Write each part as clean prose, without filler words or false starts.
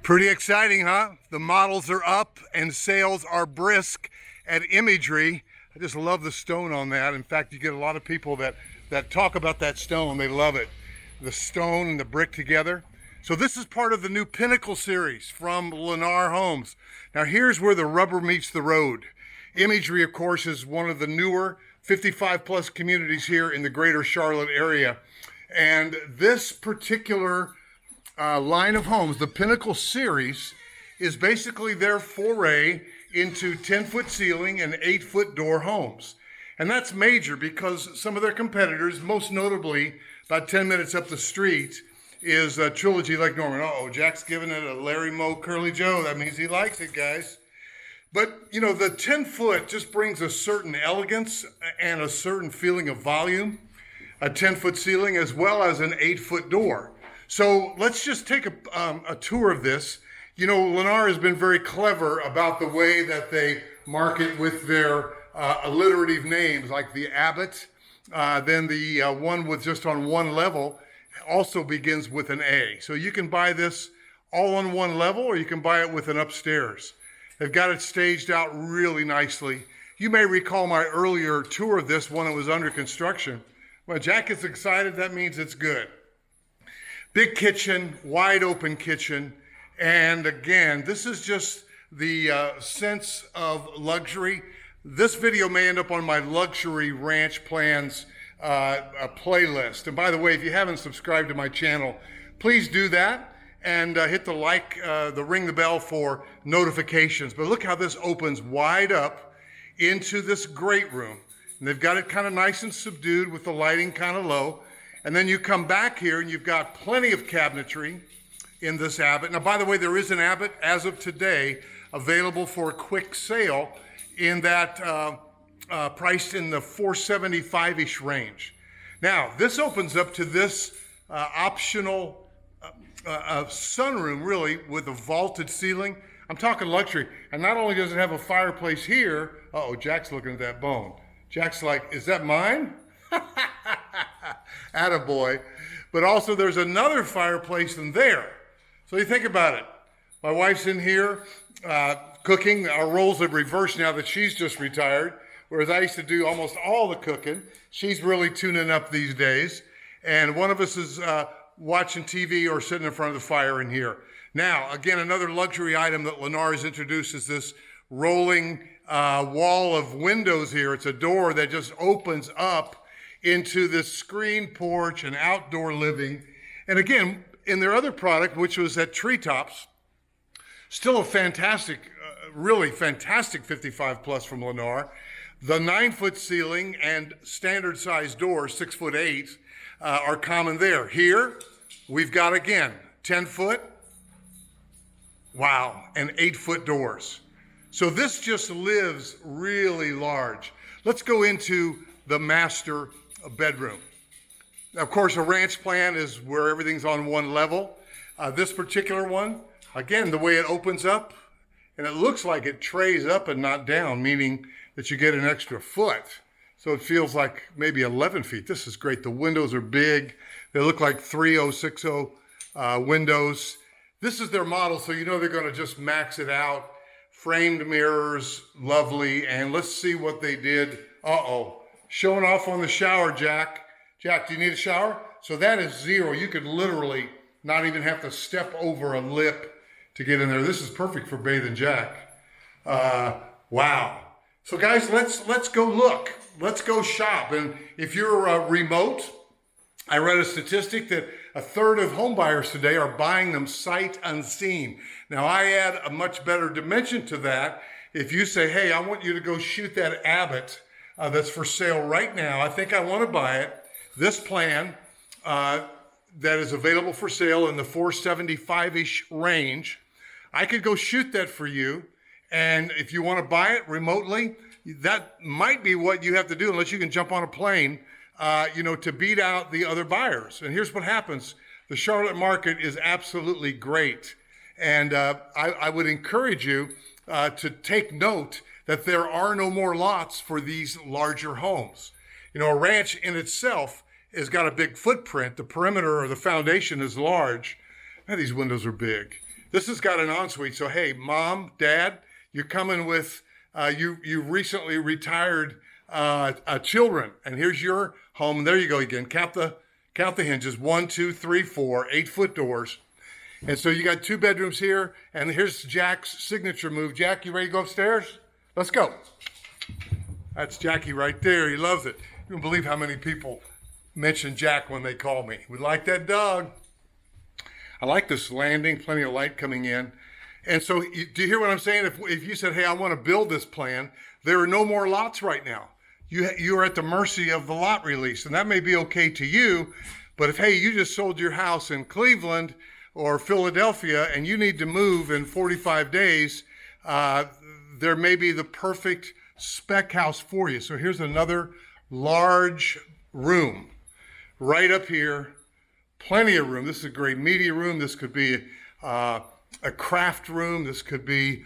Pretty exciting, huh? The models are up and sales are brisk at Imagery. I just love the stone on that. In fact, you get a lot of people that talk about that stone. They love it. The stone and the brick together. So this is part of the new Pinnacle series from Lennar Homes. Now here's where the rubber meets the road. Imagery, of course, is one of the newer 55 plus communities here in the greater Charlotte area. And this particular line of homes, the Pinnacle series, is basically their foray into 10-foot ceiling and 8-foot door homes. And that's major because some of their competitors, most notably about 10 minutes up the street, is Trilogy Lake Norman. Uh-oh, Jack's giving it a Larry Moe Curly Joe. That means he likes it, guys. But, you know, the 10-foot just brings a certain elegance and a certain feeling of volume, a 10-foot ceiling as well as an 8-foot door. So let's just take a tour of this. You know, Lennar has been very clever about the way that they market with their alliterative names, like the Abbott. Then the one with just on one level also begins with an A. So you can buy this all on one level, or you can buy it with an upstairs. They've got it staged out really nicely. You may recall my earlier tour of this when it was under construction. When Jack gets excited, that means it's good. Big kitchen, wide open kitchen. And again, this is just the sense of luxury. This video may end up on my luxury ranch plans playlist. And by the way, if you haven't subscribed to my channel, please do that and hit the like, the ring the bell for notifications. But look how this opens wide up into this great room. And they've got it kind of nice and subdued with the lighting kind of low. And then you come back here and you've got plenty of cabinetry in this Abbott. Now, by the way, there is an Abbott as of today available for a quick sale in that priced in the $475-ish range. Now, this opens up to this optional sunroom, really, with a vaulted ceiling. I'm talking luxury. And not only does it have a fireplace here, uh-oh, Jack's looking at that bone. Jack's like, is that mine? Attaboy. But also there's another fireplace in there. So you think about it. My wife's in here cooking. Our roles have reversed now that she's just retired. Whereas I used to do almost all the cooking. She's really tuning up these days. And one of us is watching TV or sitting in front of the fire in here. Now, again, another luxury item that Lennar has introduced is this rolling wall of windows here. It's a door that just opens up into this screen porch and outdoor living. And again, in their other product, which was at Treetops, still a fantastic, really fantastic 55 plus from Lennar. The 9-foot ceiling and standard size doors, 6'8", are common there. Here, we've got again, 10-foot, wow, and 8-foot doors. So this just lives really large. Let's go into the master bedroom. Of course, a ranch plan is where everything's on one level. This particular one, again, the way it opens up, and it looks like it trays up and not down, meaning that you get an extra foot. So it feels like maybe 11 feet. This is great. The windows are big. They look like 3060 windows. This is their model, so you know they're going to just max it out. Framed mirrors, lovely. And let's see what they did. Uh-oh. Showing off on the shower, Jack. Jack, do you need a shower? So that is 0. You could literally not even have to step over a lip to get in there. This is perfect for bathing Jack. Wow. So guys, let's go look. Let's go shop. And if you're remote, I read a statistic that a third of home buyers today are buying them sight unseen. Now I add a much better dimension to that. If you say, hey, I want you to go shoot that Abbott that's for sale right now. I think I want to buy it. This plan that is available for sale in the $475-ish range, I could go shoot that for you. And if you want to buy it remotely, that might be what you have to do unless you can jump on a plane, to beat out the other buyers. And here's what happens. The Charlotte market is absolutely great. And I would encourage you to take note that there are no more lots for these larger homes. You know, a ranch in itself has got a big footprint. The perimeter or the foundation is large. Man, these windows are big. This has got an ensuite. So, hey, mom, dad, you're coming with, you recently retired children. And here's your home. And there you go again. Count the hinges. 1, 2, 3, 4, 8-foot doors. And so you got 2 bedrooms here. And here's Jack's signature move. Jack, you ready to go upstairs? Let's go. That's Jackie right there. He loves it. You don't believe how many people mention Jack when they call me. We like that dog. I like this landing, plenty of light coming in. And so do you hear what I'm saying? If you said, hey, I want to build this plan, there are no more lots right now. You are at the mercy of the lot release. And that may be okay to you. But if, hey, you just sold your house in Cleveland or Philadelphia and you need to move in 45 days, there may be the perfect spec house for you. So here's another large room right up here. Plenty of room. This is a great media room. This could be a craft room. This could be,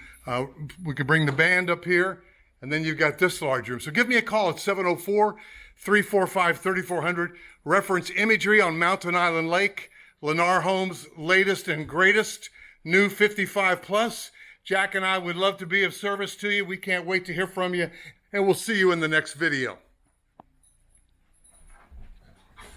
we could bring the band up here. And then you've got this large room. So give me a call at 704-345-3400. Reference imagery on Mountain Island Lake. Lennar Homes' latest and greatest, new 55 plus. Jack and I would love to be of service to you. We can't wait to hear from you. And we'll see you in the next video.